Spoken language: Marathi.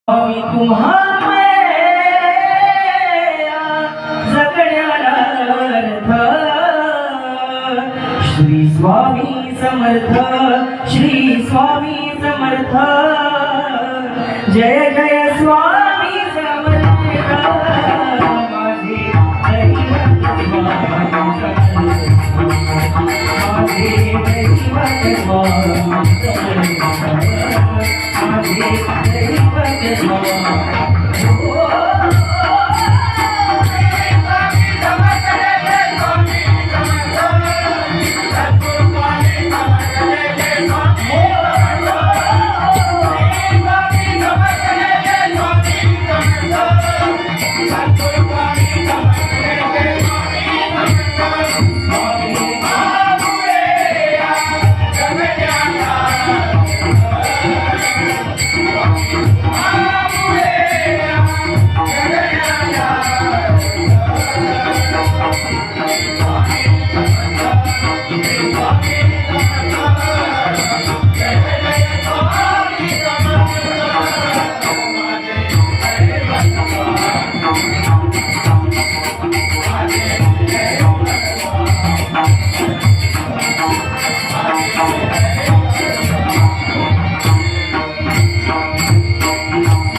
स्वामी तुम्हा जगण्याला अर्थ श्री स्वामी समर्थ श्री स्वामी समर्थ जय जय स्वामी समर्थ माझे दैवत Santo